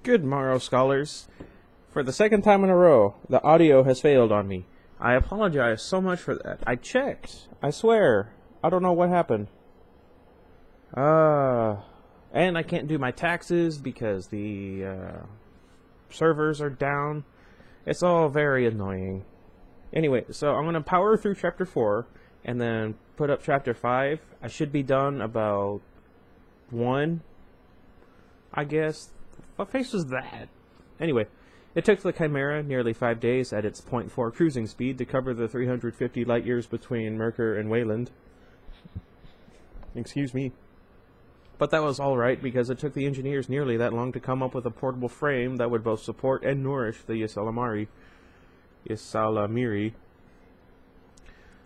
Good morrow, scholars. For the second time in a row, the audio has failed on me. I apologize so much for that. I checked. I swear. I don't know what happened. And I can't do my taxes because the servers are down. It's all very annoying. Anyway, so I'm going to power through Chapter 4 and then put up Chapter 5. I should be done about 1, I guess. What face was that? Anyway, it took the Chimera nearly 5 days at its .4 cruising speed to cover the 350 light years between Merkur and Wayland. Excuse me. But that was alright because it took the engineers nearly that long to come up with a portable frame that would both support and nourish the Ysalamiri.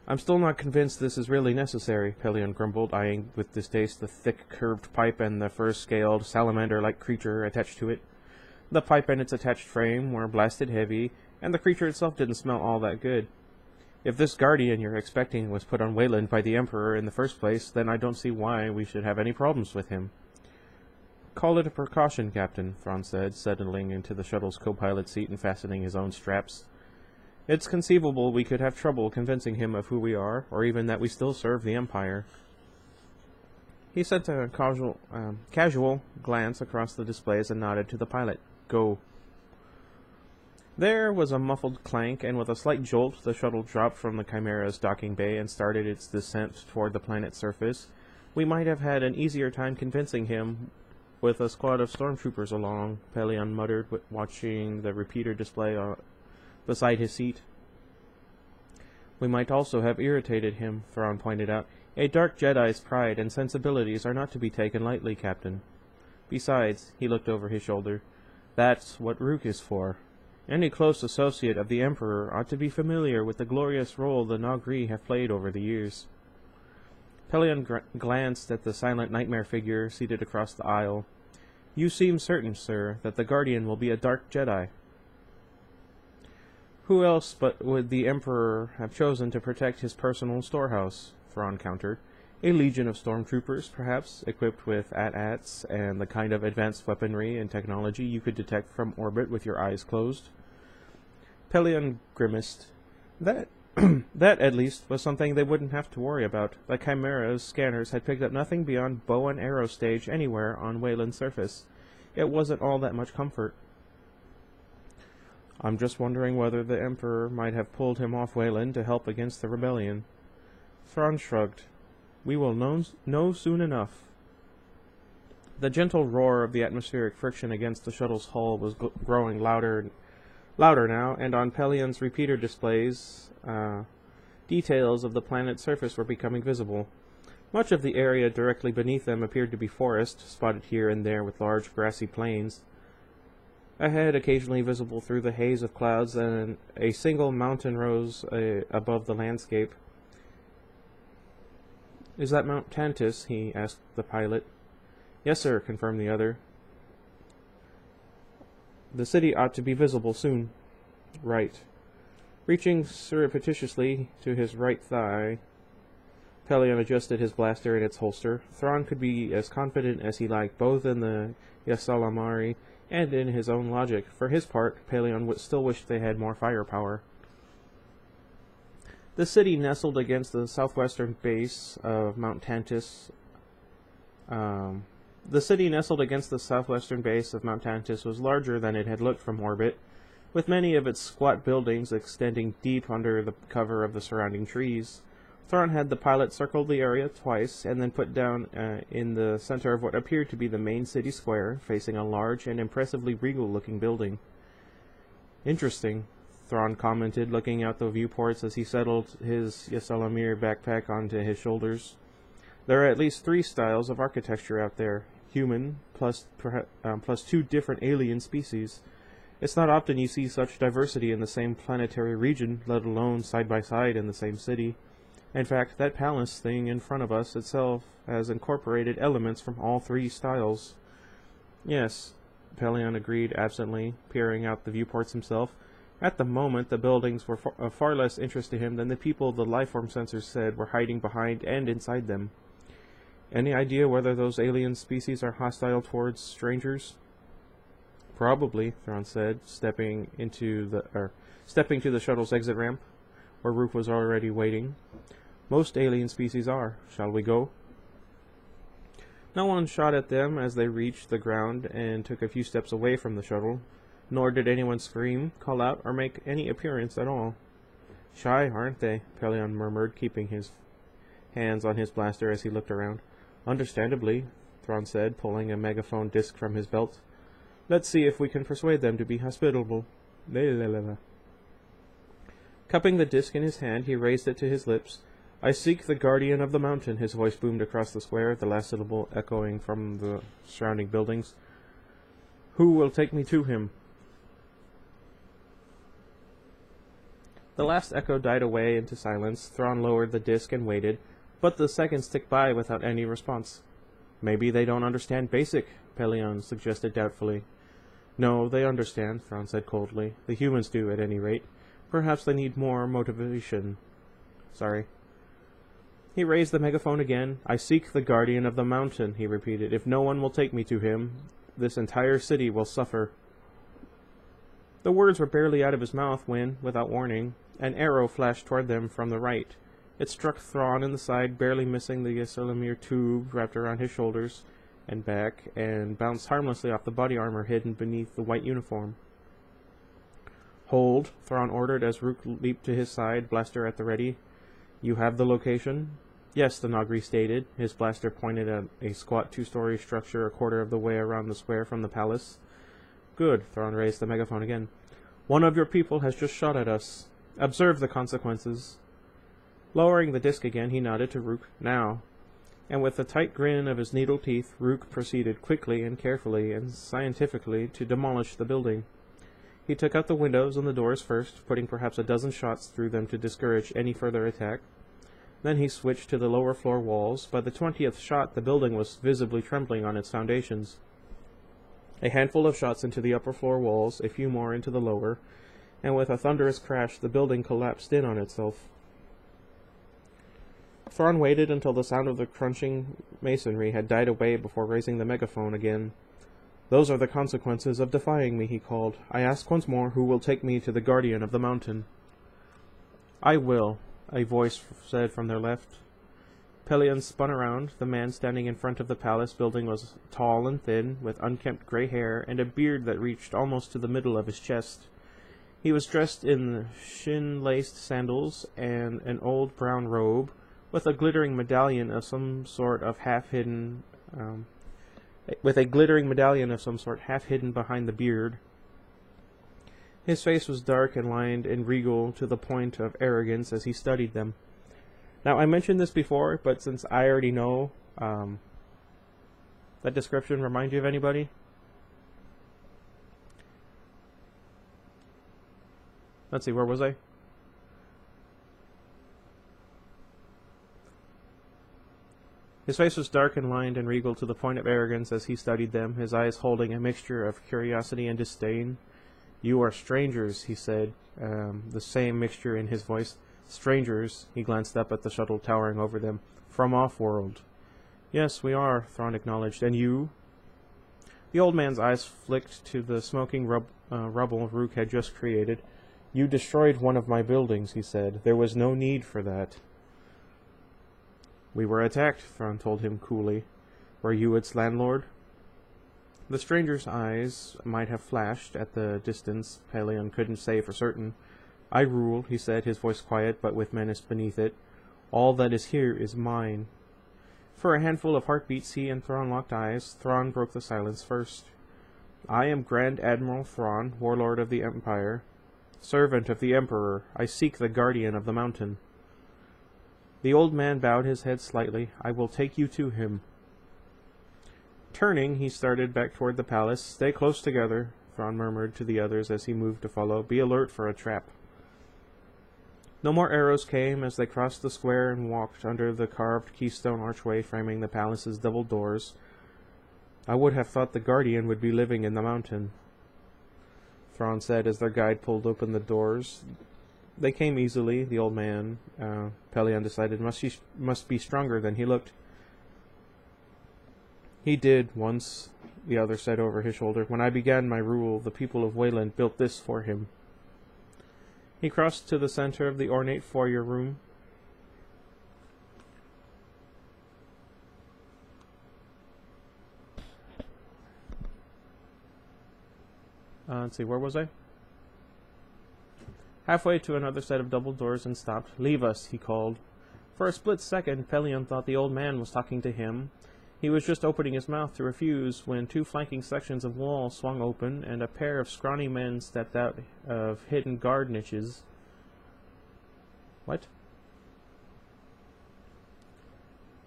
I'm still not convinced this is really necessary, Pelion grumbled, eyeing with distaste the thick, curved pipe and the fur-scaled, salamander-like creature attached to it. The pipe and its attached frame were blasted heavy, and the creature itself didn't smell all that good. If this guardian you're expecting was put on Wayland by the Emperor in the first place, then I don't see why we should have any problems with him. Call it a precaution, Captain, Thrawn said, settling into the shuttle's co-pilot seat and fastening his own straps. It's conceivable we could have trouble convincing him of who we are, or even that we still serve the Empire. He sent a casual glance across the displays and nodded to the pilot. Go. There was a muffled clank, and with a slight jolt, the shuttle dropped from the Chimera's docking bay and started its descent toward the planet's surface. We might have had an easier time convincing him with a squad of stormtroopers along, Pelion muttered, watching the repeater display beside his seat. We might also have irritated him, Thrawn pointed out. A dark Jedi's pride and sensibilities are not to be taken lightly, Captain. Besides, he looked over his shoulder, that's what Rook is for. Any close associate of the Emperor ought to be familiar with the glorious role the Nagri have played over the years. Pelion glanced at the silent nightmare figure seated across the aisle. You seem certain, sir, that the Guardian will be a dark Jedi. Who else but would the Emperor have chosen to protect his personal storehouse? Thrawn countered. A legion of stormtroopers, perhaps, equipped with AT-ATs and the kind of advanced weaponry and technology you could detect from orbit with your eyes closed. Pelion grimaced. That, at least, was something they wouldn't have to worry about. The Chimera's scanners had picked up nothing beyond bow and arrow stage anywhere on Wayland's surface. It wasn't all that much comfort. I'm just wondering whether the Emperor might have pulled him off Wayland to help against the rebellion. Thrawn shrugged. We will know soon enough. The gentle roar of the atmospheric friction against the shuttle's hull was growing louder now, and on Pelion's repeater displays, details of the planet's surface were becoming visible. Much of the area directly beneath them appeared to be forest, spotted here and there with large grassy plains. Ahead, occasionally visible through the haze of clouds, and a single mountain rose above the landscape. Is that Mount Tantus? He asked the pilot. Yes, sir, confirmed the other. The city ought to be visible soon. Right. Reaching surreptitiously to his right thigh, Pelion adjusted his blaster in its holster. Thrawn could be as confident as he liked, both in the Ysalamiri and in his own logic. For his part, Pelion still wished they had more firepower. The city nestled against the southwestern base of Mount Tantus. Was larger than it had looked from orbit, with many of its squat buildings extending deep under the cover of the surrounding trees. Thrawn had the pilot circle the area twice, and then put down in the center of what appeared to be the main city square, facing a large and impressively regal-looking building. Interesting, Thrawn commented, looking out the viewports as he settled his Ysalamir backpack onto his shoulders. There are at least 3 styles of architecture out there. Human, plus 2 different alien species. It's not often you see such diversity in the same planetary region, let alone side by side in the same city. In fact, that palace thing in front of us itself has incorporated elements from all 3 styles. Yes, Pelion agreed absently, peering out the viewports himself. At the moment, the buildings were of far less interest to him than the people the lifeform sensors said were hiding behind and inside them. Any idea whether those alien species are hostile towards strangers? Probably, Thrawn said, stepping to the shuttle's exit ramp, where Rook was already waiting. Most alien species are. Shall we go? No one shot at them as they reached the ground and took a few steps away from the shuttle, nor did anyone scream, call out, or make any appearance at all. Shy, aren't they? Pelion murmured, keeping his hands on his blaster as he looked around. Understandably, Thrawn said, pulling a megaphone disc from his belt. Let's see if we can persuade them to be hospitable. Cupping the disc in his hand, he raised it to his lips. I seek the guardian of the mountain, his voice boomed across the square, the last syllable echoing from the surrounding buildings. Who will take me to him? The last echo died away into silence. Thrawn lowered the disc and waited, but the seconds ticked by without any response. Maybe they don't understand basic, Pelion suggested doubtfully. No, they understand, Thrawn said coldly. The humans do, at any rate. Perhaps they need more motivation. Sorry. He raised the megaphone again. I seek the guardian of the mountain, he repeated. If no one will take me to him, this entire city will suffer. The words were barely out of his mouth when, without warning, an arrow flashed toward them from the right. It struck Thrawn in the side, barely missing the Ysalamir tube wrapped around his shoulders and back, and bounced harmlessly off the body armor hidden beneath the white uniform. Hold, Thrawn ordered as Rook leaped to his side, blaster at the ready. You have the location? Yes, the Nagri stated, his blaster pointed at a squat two-story structure a quarter of the way around the square from the palace. Good, Thrawn raised the megaphone again. One of your people has just shot at us. Observe the consequences. Lowering the disc again, he nodded to Rook. Now. And with the tight grin of his needle teeth, Rook proceeded quickly and carefully and scientifically to demolish the building. He took out the windows and the doors first, putting perhaps a dozen shots through them to discourage any further attack. Then he switched to the lower floor walls. By the 20th shot, the building was visibly trembling on its foundations. A handful of shots into the upper floor walls, a few more into the lower, and with a thunderous crash, the building collapsed in on itself. Thrawn waited until the sound of the crunching masonry had died away before raising the megaphone again. Those are the consequences of defying me, he called. I ask once more who will take me to the guardian of the mountain. I will, a voice said from their left. Pelion spun around. The man standing in front of the palace building was tall and thin, with unkempt gray hair and a beard that reached almost to the middle of his chest. He was dressed in shin-laced sandals and an old brown robe, with a glittering medallion of some sort half hidden behind the beard. His face was dark and lined and regal to the point of arrogance as he studied them. Now, I mentioned this before, but since I already know, that description remind you of anybody? Let's see, where was I? His face was dark and lined and regal to the point of arrogance as he studied them, his eyes holding a mixture of curiosity and disdain. You are strangers, he said, the same mixture in his voice. Strangers, he glanced up at the shuttle towering over them. From off-world. Yes, we are, Thrawn acknowledged. And you? The old man's eyes flicked to the smoking rubble Rook had just created. You destroyed one of my buildings, he said. There was no need for that. We were attacked, Thrawn told him coolly. Were you its landlord? The stranger's eyes might have flashed at the distance. Pelion couldn't say for certain. I rule, he said, his voice quiet but with menace beneath it. All that is here is mine. For a handful of heartbeats, he and Thrawn locked eyes. Thrawn broke the silence first. I am Grand Admiral Thrawn, warlord of the Empire. Servant of the Emperor, I seek the guardian of the mountain. The old man bowed his head slightly. I will take you to him. Turning, he started back toward the palace. Stay close together, Thrawn murmured to the others as he moved to follow. Be alert for a trap. No more arrows came as they crossed the square and walked under the carved keystone archway framing the palace's double doors. I would have thought the guardian would be living in the mountain, Thrawn said as their guide pulled open the doors. They came easily. The old man, Pelion decided, must be stronger than he looked. He did, once, the other said over his shoulder. When I began my rule, the people of Wayland built this for him. He crossed to the center of the ornate foyer room. Let's see, where was I? Halfway to another set of double doors and stopped. Leave us, he called. For a split second, Pelion thought the old man was talking to him. He was just opening his mouth to refuse when two flanking sections of wall swung open and a pair of scrawny men stepped out of hidden guard niches. What?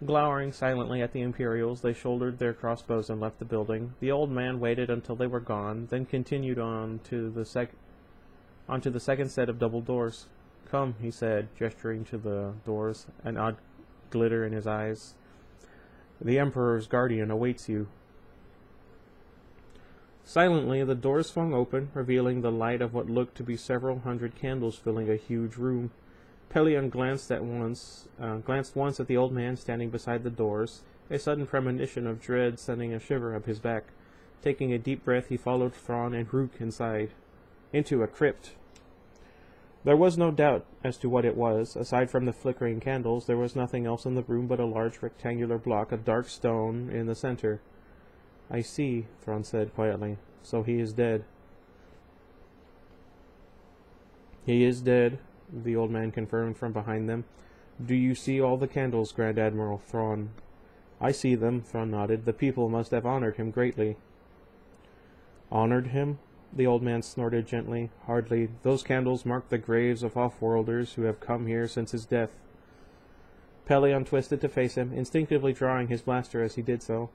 Glowering silently at the Imperials, they shouldered their crossbows and left the building. The old man waited until they were gone, then continued onto the second set of double doors. Come, he said, gesturing to the doors, an odd glitter in his eyes. The Emperor's guardian awaits you. Silently, the doors swung open, revealing the light of what looked to be several hundred candles filling a huge room. Pelion glanced once at the old man standing beside the doors, a sudden premonition of dread sending a shiver up his back. Taking a deep breath, he followed Thrawn and Rook inside, into a crypt. There was no doubt as to what it was. Aside from the flickering candles, there was nothing else in the room but a large rectangular block of dark stone in the center. I see, Thrawn said quietly. So he is dead. He is dead, the old man confirmed from behind them. Do you see all the candles, Grand Admiral Thrawn? I see them, Thrawn nodded. The people must have honored him greatly. Honored him? The old man snorted gently. Hardly. Those candles mark the graves of off-worlders who have come here since his death. Pelion twisted to face him, instinctively drawing his blaster as he did so.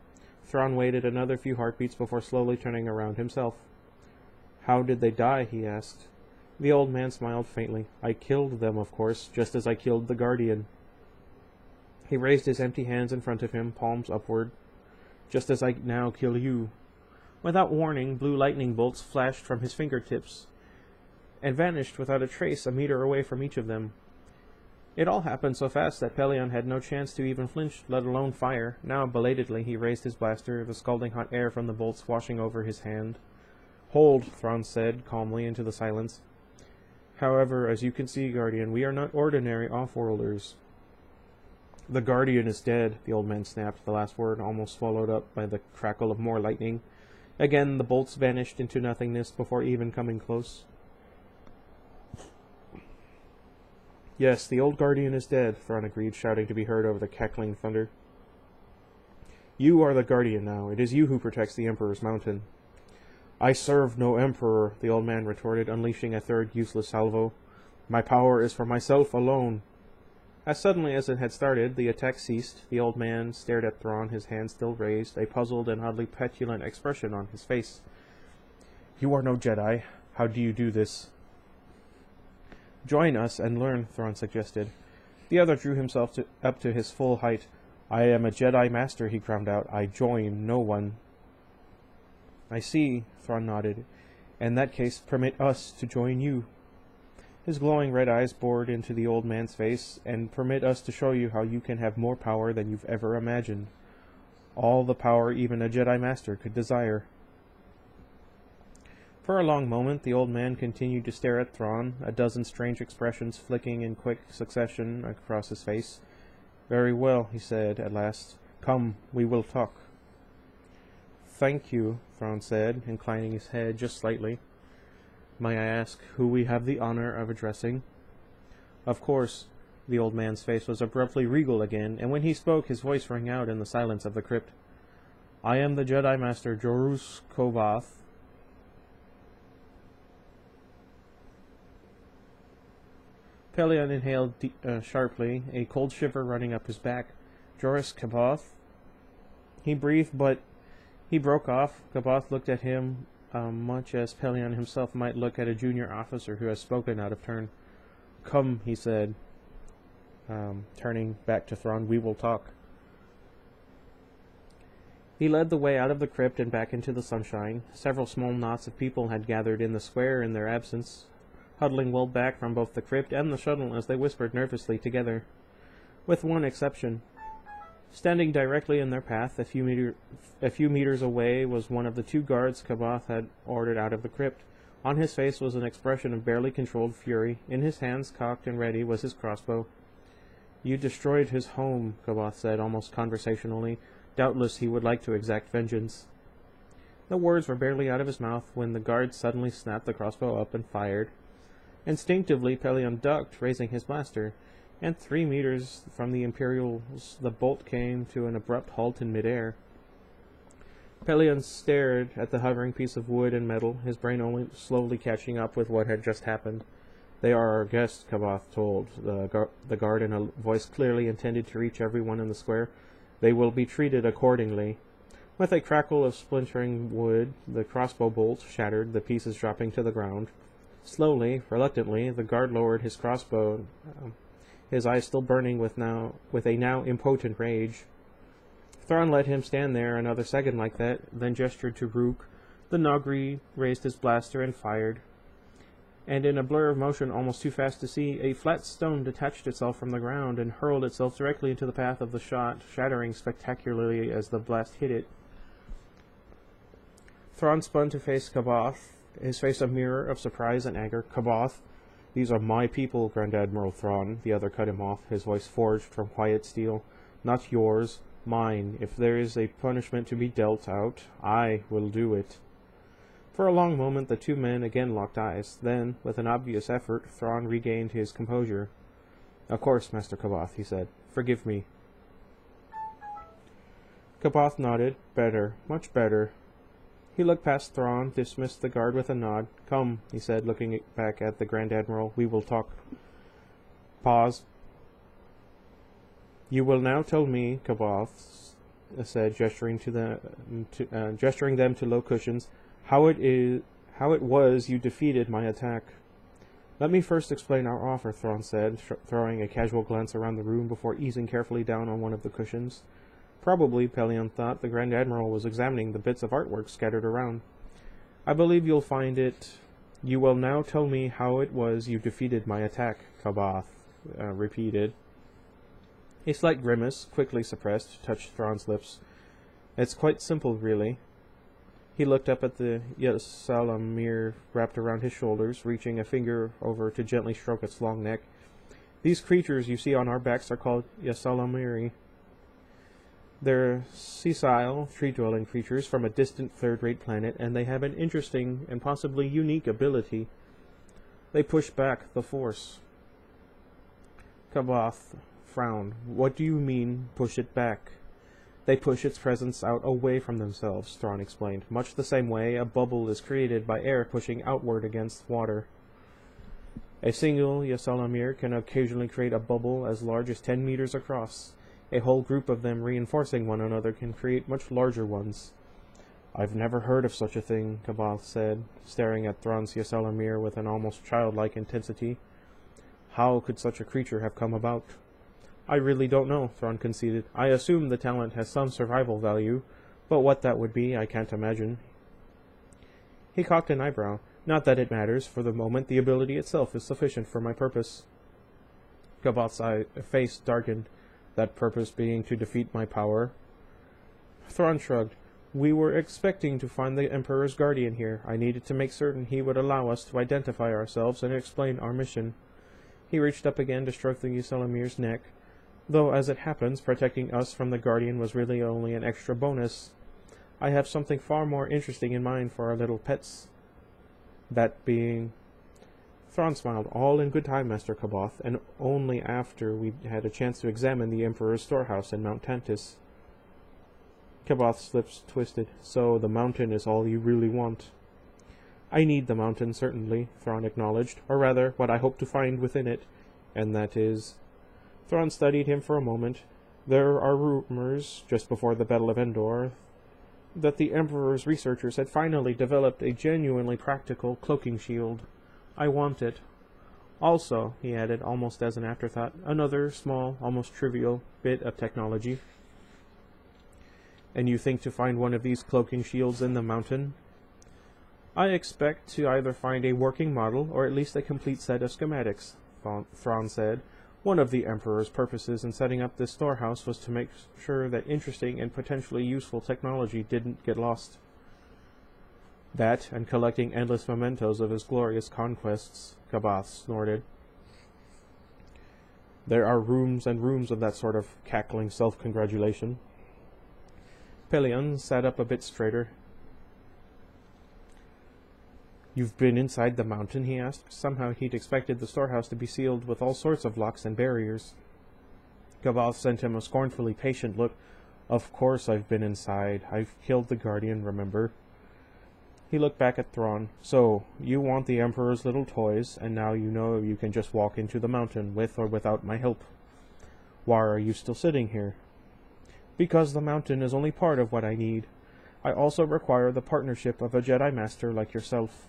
Thrawn waited another few heartbeats before slowly turning around himself. How did they die? He asked. The old man smiled faintly. I killed them, of course, just as I killed the Guardian. He raised his empty hands in front of him, palms upward. Just as I now kill you. Without warning, blue lightning bolts flashed from his fingertips and vanished without a trace a meter away from each of them. It all happened so fast that Pelion had no chance to even flinch, let alone fire. Now, belatedly, he raised his blaster, the scalding hot air from the bolts washing over his hand. Hold, Thrawn said, calmly into the silence. However, as you can see, Guardian, we are not ordinary off-worlders. The Guardian is dead, the old man snapped, the last word almost swallowed up by the crackle of more lightning. Again, the bolts vanished into nothingness before even coming close. Yes, the old Guardian is dead, Thrawn agreed, shouting to be heard over the cackling thunder. You are the Guardian now. It is you who protects the Emperor's mountain. I serve no Emperor, the old man retorted, unleashing a third useless salvo. My power is for myself alone. As suddenly as it had started, the attack ceased. The old man stared at Thrawn, his hand still raised, a puzzled and oddly petulant expression on his face. You are no Jedi. How do you do this? Join us and learn, Thrawn suggested. The other drew himself up to his full height. I am a Jedi Master, he ground out. I join no one. I see, Thrawn nodded. In that case, permit us to join you. His glowing red eyes bored into the old man's face, and permit us to show you how you can have more power than you've ever imagined. All the power even a Jedi Master could desire. For a long moment, the old man continued to stare at Thrawn, a dozen strange expressions flicking in quick succession across his face. Very well, he said at last. Come, we will talk. Thank you, Thrawn said, inclining his head just slightly. May I ask who we have the honor of addressing? Of course. The old man's face was abruptly regal again, and when he spoke, his voice rang out in the silence of the crypt. I am the Jedi Master Jorus Kovath. Pelion inhaled sharply, a cold shiver running up his back. Jorus Kovath? He breathed, but he broke off. Kovath looked at him much as Pelion himself might look at a junior officer who has spoken out of turn. Come, he said, turning back to Thrawn, we will talk. He led the way out of the crypt and back into the sunshine. Several small knots of people had gathered in the square in their absence, huddling well back from both the crypt and the shuttle as they whispered nervously together. With one exception. Standing directly in their path, a few meters away, was one of the two guards Kaboth had ordered out of the crypt. On his face was an expression of barely controlled fury. In his hands, cocked and ready, was his crossbow. "You destroyed his home," Kaboth said, almost conversationally. "Doubtless he would like to exact vengeance." The words were barely out of his mouth when the guard suddenly snapped the crossbow up and fired. Instinctively, Pelion ducked, raising his blaster, and 3 meters from the Imperials the bolt came to an abrupt halt in midair. Pelion stared at the hovering piece of wood and metal, his brain only slowly catching up with what had just happened. "They are our guests," Kaboth told the guard in a voice clearly intended to reach everyone in the square. "They will be treated accordingly." With a crackle of splintering wood, the crossbow bolt shattered, the pieces dropping to the ground. Slowly, reluctantly, the guard lowered his crossbow, his eyes still burning with a now impotent rage. Thrawn let him stand there another second like that, then gestured to Rook. The Nogri raised his blaster and fired. And in a blur of motion almost too fast to see, a flat stone detached itself from the ground and hurled itself directly into the path of the shot, shattering spectacularly as the blast hit it. Thrawn spun to face Kaboth, his face a mirror of surprise and anger. "Kaboth, these are my people, Grand Admiral Thrawn," the other cut him off, his voice forged from quiet steel. "Not yours, mine. If there is a punishment to be dealt out, I will do it." For a long moment the two men again locked eyes. Then, with an obvious effort, Thrawn regained his composure. "Of course, Master Kaboth," he said. "Forgive me." Kaboth nodded. "Better. Much better." He looked past Thrawn, dismissed the guard with a nod. "Come," he said, looking back at the Grand Admiral. "We will talk." Pause. "You will now tell me," Kaboth said, gesturing them to low cushions, how it was you defeated my attack." "Let me first explain our offer," Thrawn said, throwing a casual glance around the room before easing carefully down on one of the cushions. Probably, Pelion thought, the Grand Admiral was examining the bits of artwork scattered around. "I believe you'll find it—" "You will now tell me how it was you defeated my attack," Kaboth repeated. A slight grimace, quickly suppressed, touched Thrawn's lips. "It's quite simple, really." He looked up at the Ysalamir wrapped around his shoulders, reaching a finger over to gently stroke its long neck. "These creatures you see on our backs are called Ysalamiri. They're sessile, tree-dwelling creatures from a distant third-rate planet, and they have an interesting and possibly unique ability. They push back the Force." Kaboth frowned. "What do you mean, push it back?" "They push its presence out away from themselves," Thrawn explained, "much the same way a bubble is created by air pushing outward against water. A single Ysalamir can occasionally create a bubble as large as 10 meters across. A whole group of them reinforcing one another can create much larger ones." "I've never heard of such a thing," Kaboth said, staring at Thrawn's Ysalamir with an almost childlike intensity. "How could such a creature have come about?" "I really don't know," Thrawn conceded. "I assume the talent has some survival value, but what that would be, I can't imagine." He cocked an eyebrow. "Not that it matters. For the moment, the ability itself is sufficient for my purpose." Kaboth's face darkened. "That purpose being to defeat my power?" Thrawn shrugged. "We were expecting to find the Emperor's guardian here. I needed to make certain he would allow us to identify ourselves and explain our mission." He reached up again to stroke the Ysalamir's neck. "Though, as it happens, protecting us from the guardian was really only an extra bonus. I have something far more interesting in mind for our little pets." "That being—" Thrawn smiled. "All in good time, Master Kaboth, and only after we had a chance to examine the Emperor's storehouse in Mount Tantus." Kaboth's lips twisted. "So the mountain is all you really want?" "I need the mountain, certainly," Thrawn acknowledged, "or rather, what I hope to find within it, and that is—" Thrawn studied him for a moment. "There are rumors, just before the Battle of Endor, that the Emperor's researchers had finally developed a genuinely practical cloaking shield. I want it. Also," he added, almost as an afterthought, "another small, almost trivial, bit of technology." "And you think to find one of these cloaking shields in the mountain?" "I expect to either find a working model, or at least a complete set of schematics," Thrawn said. One of the Emperor's purposes in setting up this storehouse was to make sure that interesting and potentially useful technology didn't get lost. That, and collecting endless mementos of his glorious conquests, Gabath snorted. There are rooms and rooms of that sort of cackling self-congratulation. Pelion sat up a bit straighter. You've been inside the mountain, he asked. Somehow he'd expected the storehouse to be sealed with all sorts of locks and barriers. Gabath sent him a scornfully patient look. Of course I've been inside. I've killed the Guardian, remember? He looked back at Thrawn. So, you want the Emperor's little toys, and now you know you can just walk into the mountain, with or without my help. Why are you still sitting here? Because the mountain is only part of what I need. I also require the partnership of a Jedi Master like yourself.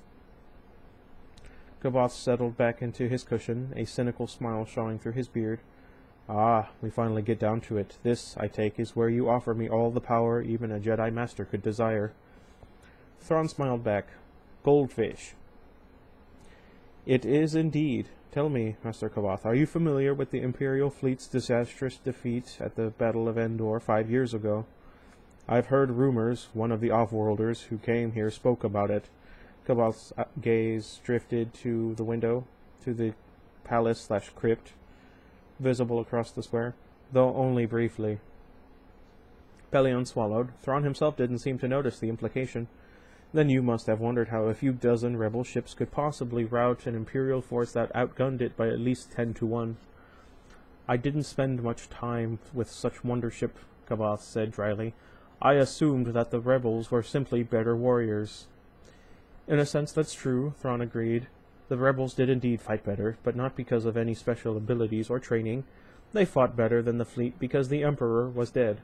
Gabath settled back into his cushion, a cynical smile showing through his beard. Ah, we finally get down to it. This, I take, is where you offer me all the power even a Jedi Master could desire. Thrawn smiled back. Goldfish. It is indeed. Tell me, Master Gabath, are you familiar with the Imperial fleet's disastrous defeat at the Battle of Endor 5 years ago? I've heard rumors. One of the off-worlders who came here spoke about it. Gabath's gaze drifted to the window, to the palace/crypt, visible across the square, though only briefly. Pelion swallowed. Thrawn himself didn't seem to notice the implication. Then you must have wondered how a few dozen rebel ships could possibly rout an Imperial force that outgunned it by at least 10 to 1. I didn't spend much time with such wondership, Gabath said dryly. I assumed that the rebels were simply better warriors. In a sense that's true, Thrawn agreed. The rebels did indeed fight better, but not because of any special abilities or training. They fought better than the fleet because the Emperor was dead.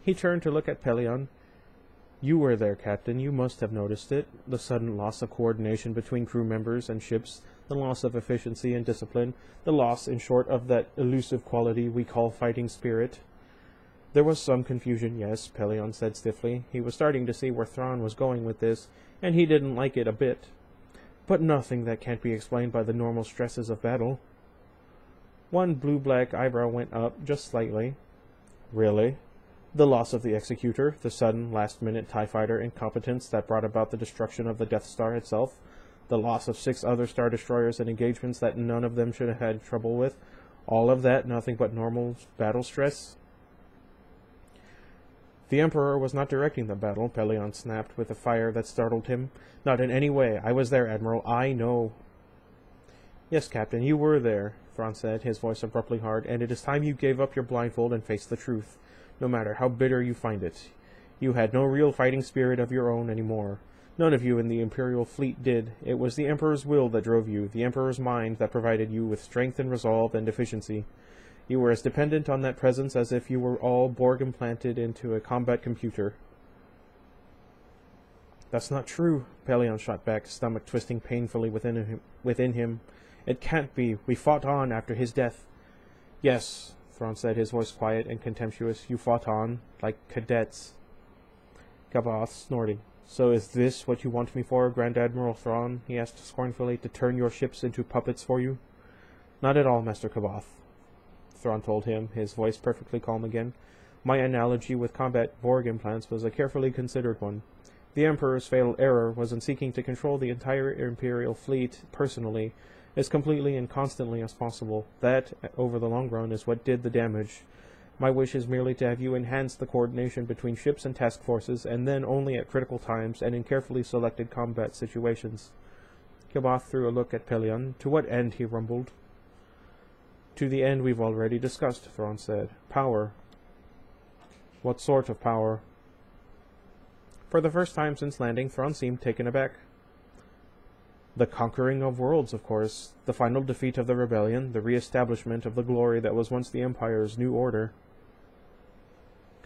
He turned to look at Pelion. You were there, Captain. You must have noticed it. The sudden loss of coordination between crew members and ships, the loss of efficiency and discipline, the loss, in short, of that elusive quality we call fighting spirit. There was some confusion, yes, Pelion said stiffly. He was starting to see where Thrawn was going with this, and he didn't like it a bit. But nothing that can't be explained by the normal stresses of battle. One blue-black eyebrow went up, just slightly. Really? The loss of the Executor, the sudden, last-minute TIE fighter incompetence that brought about the destruction of the Death Star itself, the loss of 6 other Star Destroyers and engagements that none of them should have had trouble with, all of that nothing but normal battle stress? The Emperor was not directing the battle, Pelion snapped with a fire that startled him. Not in any way. I was there, Admiral. I know. Yes, Captain, you were there, Thrawn said, his voice abruptly hard, and it is time you gave up your blindfold and faced the truth, no matter how bitter you find it. You had no real fighting spirit of your own anymore. None of you in the Imperial fleet did. It was the Emperor's will that drove you, the Emperor's mind that provided you with strength and resolve and efficiency. You were as dependent on that presence as if you were all Borg implanted into a combat computer. That's not true, Pelion shot back, stomach twisting painfully within him. It can't be. We fought on after his death. Yes, Thrawn said, his voice quiet and contemptuous. You fought on, like cadets. Gabath snorted. So is this what you want me for, Grand Admiral Thrawn? He asked scornfully, to turn your ships into puppets for you? Not at all, Master Gabath, Thrawn told him, his voice perfectly calm again. My analogy with combat Borg implants was a carefully considered one. The Emperor's fatal error was in seeking to control the entire Imperial fleet personally, as completely and constantly as possible. That, over the long run, is what did the damage. My wish is merely to have you enhance the coordination between ships and task forces, and then only at critical times and in carefully selected combat situations. Gabath threw a look at Pelion. To what end? He rumbled. To the end we've already discussed, Thrawn said. Power. What sort of power? For the first time since landing, Thrawn seemed taken aback. The conquering of worlds, of course. The final defeat of the rebellion, the re-establishment of the glory that was once the Empire's new order.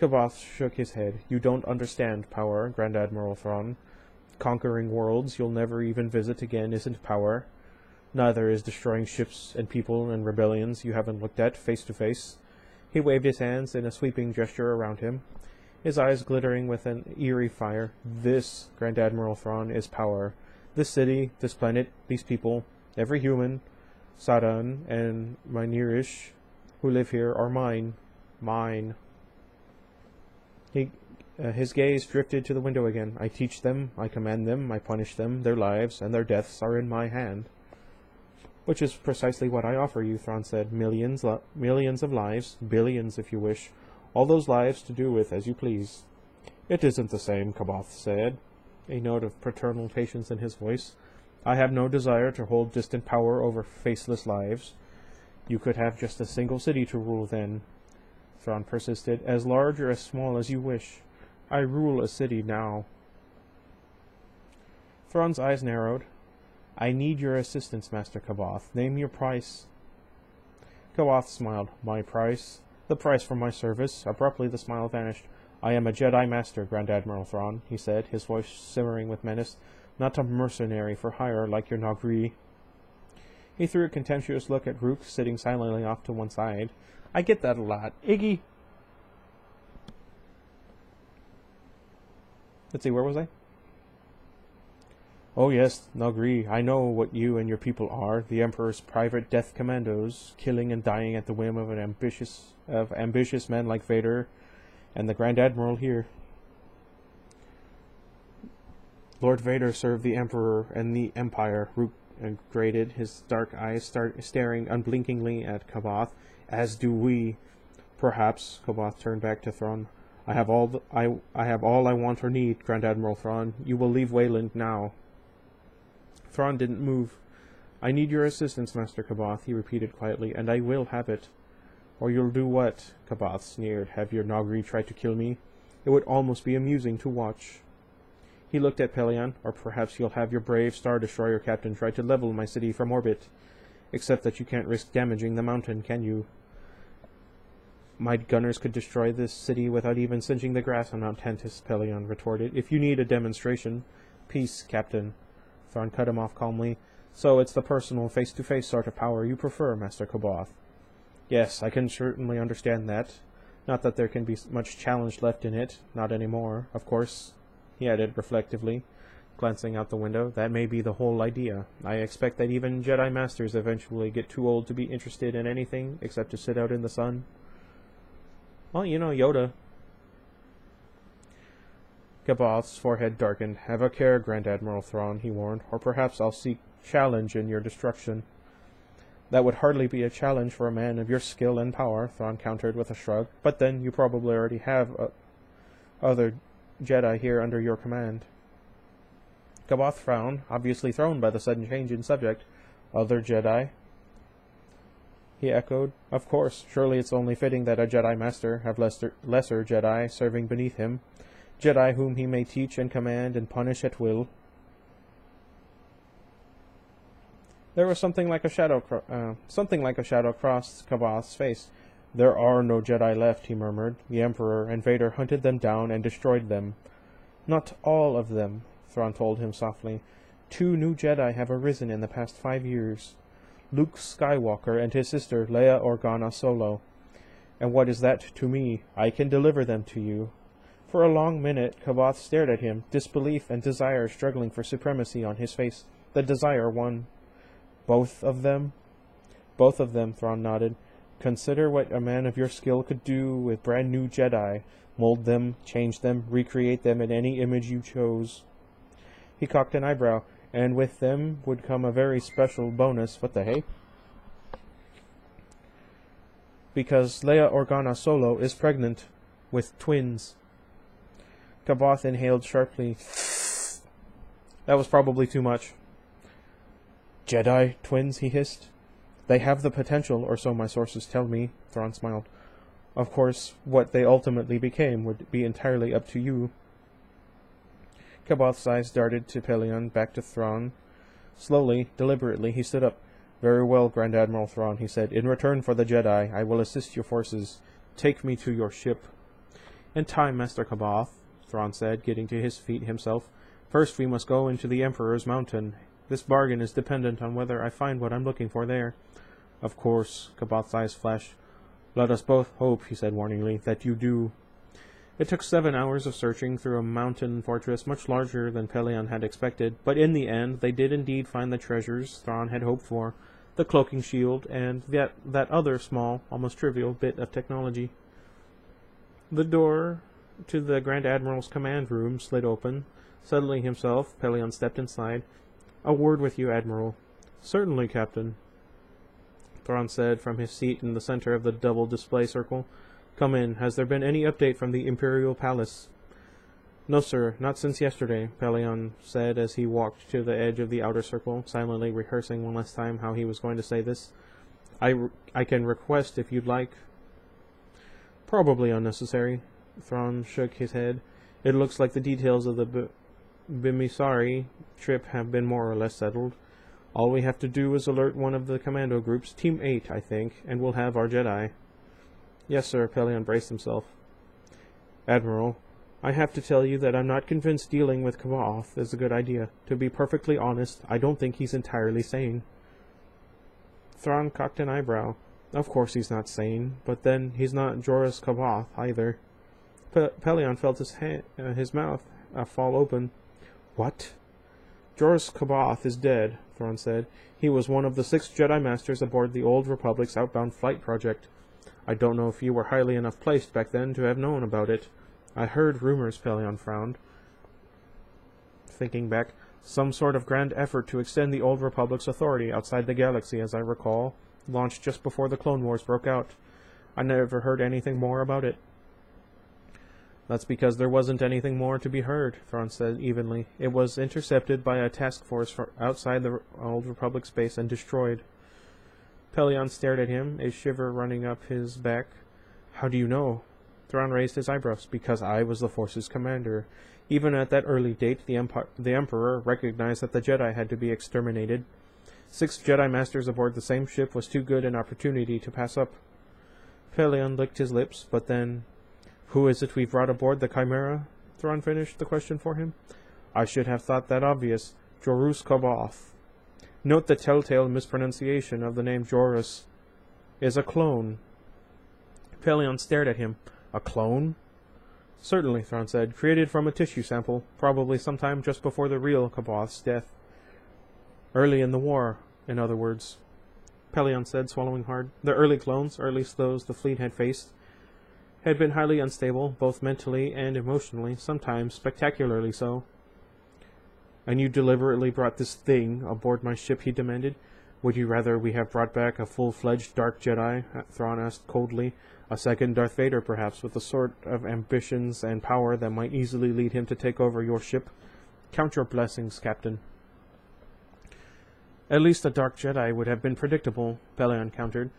Gabath shook his head. You don't understand power, Grand Admiral Thrawn. Conquering worlds you'll never even visit again isn't power. Neither is destroying ships and people and rebellions you haven't looked at face to face. He waved his hands in a sweeping gesture around him, his eyes glittering with an eerie fire. This, Grand Admiral Thrawn, is power. This city, this planet, these people, every human, Sadan and Mynirish, who live here, are mine. Mine. His gaze drifted to the window again. I teach them, I command them, I punish them. Their lives and their deaths are in my hand. Which is precisely what I offer you, Thrawn said. Millions of lives, billions if you wish. All those lives to do with as you please. It isn't the same, Kaboth said, a note of paternal patience in his voice. I have no desire to hold distant power over faceless lives. You could have just a single city to rule then, Thrawn persisted, as large or as small as you wish. I rule a city now. Thrawn's eyes narrowed. I need your assistance, Master Kaboth. Name your price. Kaboth smiled. My price? The price for my service. Abruptly the smile vanished. I am a Jedi Master, Grand Admiral Thrawn, he said, his voice simmering with menace. Not a mercenary for hire like your Nagri. He threw a contemptuous look at Rook, sitting silently off to one side. I get that a lot. Iggy! Let's see, where was I? Oh yes, Nagri, I know what you and your people are. The Emperor's private death commandos, killing and dying at the whim of ambitious men like Vader and the Grand Admiral here. Lord Vader served the Emperor and the Empire, Rook grated, his dark eyes staring unblinkingly at Kaboth. As do we. Perhaps, Kaboth turned back to Thrawn. I have all I want or need, Grand Admiral Thrawn. You will leave Wayland now. Thrawn didn't move. I need your assistance, Master Kaboth, he repeated quietly, and I will have it. Or you'll do what? Kaboth sneered. Have your Nagri try to kill me? It would almost be amusing to watch. He looked at Pellaeon. Or perhaps you'll have your brave Star Destroyer captain try to level my city from orbit. Except that you can't risk damaging the mountain, can you? My gunners could destroy this city without even singeing the grass on Mount Tantus, Pellaeon retorted. If you need a demonstration... Peace, Captain. Thrawn cut him off calmly. So it's the personal, face-to-face sort of power you prefer, Master Kaboth. Yes, I can certainly understand that. Not that there can be much challenge left in it. Not anymore, of course, he added reflectively, glancing out the window. That may be the whole idea. I expect that even Jedi Masters eventually get too old to be interested in anything except to sit out in the sun. Well, you know, Yoda. Kaboth's forehead darkened. Have a care, Grand Admiral Thrawn, he warned, or perhaps I'll seek challenge in your destruction. That would hardly be a challenge for a man of your skill and power, Thrawn countered with a shrug. But then you probably already have other Jedi here under your command. Kaboth frowned, obviously thrown by the sudden change in subject. Other Jedi? He echoed. Of course, surely it's only fitting that a Jedi Master have lesser Jedi serving beneath him. Jedi whom he may teach and command and punish at will. There was something like a shadow crossed Kaboth's face. There are no Jedi left, he murmured. The Emperor and Vader hunted them down and destroyed them. Not all of them, Thrawn told him softly. 2 new Jedi have arisen in the past 5 years. Luke Skywalker and his sister Leia Organa Solo. And what is that to me? I can deliver them to you. For a long minute, Kaboth stared at him, disbelief and desire struggling for supremacy on his face. The desire won. Both of them? Both of them, Thrawn nodded. Consider what a man of your skill could do with brand new Jedi. Mold them, change them, recreate them in any image you chose. He cocked an eyebrow, and with them would come a very special bonus. What the hey? Because Leia Organa Solo is pregnant with twins. Kaboth inhaled sharply. That was probably too much. Jedi twins, he hissed. They have the potential, or so my sources tell me, Thrawn smiled. Of course, what they ultimately became would be entirely up to you. Kaboth's eyes darted to Pellaeon, back to Thrawn. Slowly, deliberately, he stood up. Very well, Grand Admiral Thrawn, he said. In return for the Jedi, I will assist your forces. Take me to your ship. In time, Master Kaboth, Thrawn said, getting to his feet himself. First we must go into the Emperor's mountain. This bargain is dependent on whether I find what I'm looking for there. Of course, Kaboth's eyes flashed. Let us both hope, he said warningly, that you do. It took 7 hours of searching through a mountain fortress much larger than Pellaeon had expected, but in the end they did indeed find the treasures Thrawn had hoped for. the cloaking shield, and that other small, almost trivial, bit of technology. The door to the Grand Admiral's command room slid open. Settling himself, Pelion stepped inside. "A word with you, Admiral." "Certainly, Captain," Thrawn said from his seat in the center of the double display circle. "Come in. Has there been any update from the Imperial Palace?" "No, sir, not since yesterday," Pelion said as he walked to the edge of the outer circle, silently rehearsing one last time how he was going to say this. I can request if you'd like." "Probably unnecessary." Thrawn shook his head. "It looks like the details of the Bimisari trip have been more or less settled. All we have to do is alert one of the commando groups, Team 8, I think, and we'll have our Jedi." "Yes, sir," Pelion braced himself. "Admiral, I have to tell you that I'm not convinced dealing with Kavoth is a good idea. To be perfectly honest, I don't think he's entirely sane." Thrawn cocked an eyebrow. "Of course he's not sane, but then he's not Joruus Kavoth either." Pelion felt his mouth fall open. "What?" "Joruus Kavoth is dead," Thrawn said. "He was one of the 6 Jedi Masters aboard the Old Republic's outbound flight project. I don't know if you were highly enough placed back then to have known about it. I heard rumors," Pelion frowned. Thinking back, "some sort of grand effort to extend the Old Republic's authority outside the galaxy, as I recall, launched just before the Clone Wars broke out. I never heard anything more about it." "That's because there wasn't anything more to be heard," Thrawn said evenly. "It was intercepted by a task force outside the Old Republic space and destroyed." Pelion stared at him, a shiver running up his back. "How do you know?" Thrawn raised his eyebrows. "Because I was the Force's commander. Even at that early date, the Emperor recognized that the Jedi had to be exterminated. 6 Jedi Masters aboard the same ship was too good an opportunity to pass up." Pelion licked his lips, but then... "Who is it we've brought aboard the Chimera?" Thrawn finished the question for him. "I should have thought that obvious. Joruus Kavoth. Note the telltale mispronunciation of the name Joruus. Is a clone." Pelion stared at him. "A clone?" "Certainly," Thrawn said. "Created from a tissue sample, probably sometime just before the real Kavoth's death. Early in the war, in other words," Pelion said, swallowing hard. "The early clones, or at least those the fleet had faced, had been highly unstable, both mentally and emotionally, sometimes spectacularly so." "And you deliberately brought this thing aboard my ship?" he demanded. "Would you rather we have brought back a full-fledged Dark Jedi?" Thrawn asked coldly. "A second Darth Vader, perhaps, with the sort of ambitions and power that might easily lead him to take over your ship? Count your blessings, Captain." "At least a Dark Jedi would have been predictable," Pelion countered.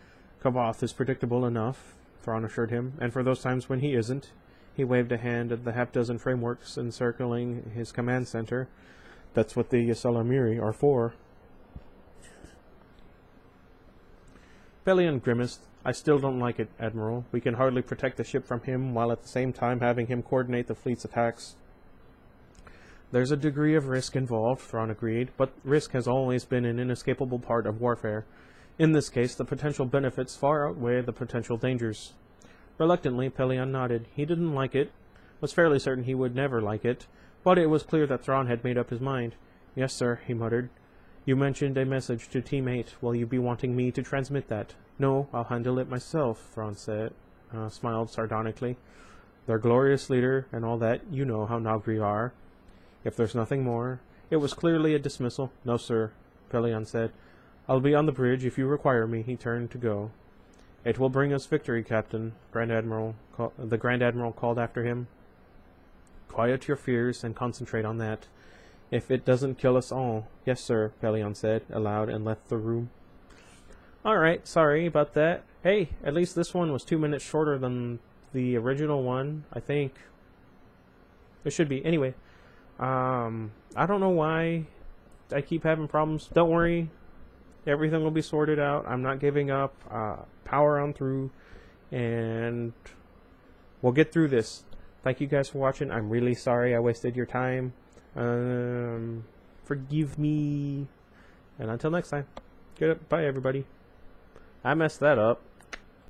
"Kavoth is predictable enough," Thrawn assured him, "and for those times when he isn't." He waved a hand at the half-dozen frameworks encircling his command center. "That's what the Ysalamiri are for." Pelion grimaced. "I still don't like it, Admiral. We can hardly protect the ship from him while at the same time having him coordinate the fleet's attacks." "There's a degree of risk involved," Thrawn agreed, "but risk has always been an inescapable part of warfare. In this case, the potential benefits far outweigh the potential dangers." Reluctantly, Pelion nodded. He didn't like it, was fairly certain he would never like it, but it was clear that Thrawn had made up his mind. "Yes, sir," he muttered. "You mentioned a message to Team 8. Will you be wanting me to transmit that?" "No, I'll handle it myself," Thrawn said, smiled sardonically. "Their glorious leader and all that, you know how Nagri are. If there's nothing more..." It was clearly a dismissal. "No, sir," Pelion said. "I'll be on the bridge if you require me." He turned to go. "It will bring us victory, Captain," the Grand Admiral called after him. "Quiet your fears and concentrate on that. If it doesn't kill us all." "Yes, sir," Pelion said aloud and left the room. Alright, sorry about that. Hey, at least this one was 2 minutes shorter than the original one, I think. It should be. Anyway, I don't know why I keep having problems. Don't worry. Everything will be sorted out. I'm not giving up. Power on through. And we'll get through this. Thank you guys for watching. I'm really sorry I wasted your time. Forgive me. And until next time. Goodbye, everybody. I messed that up.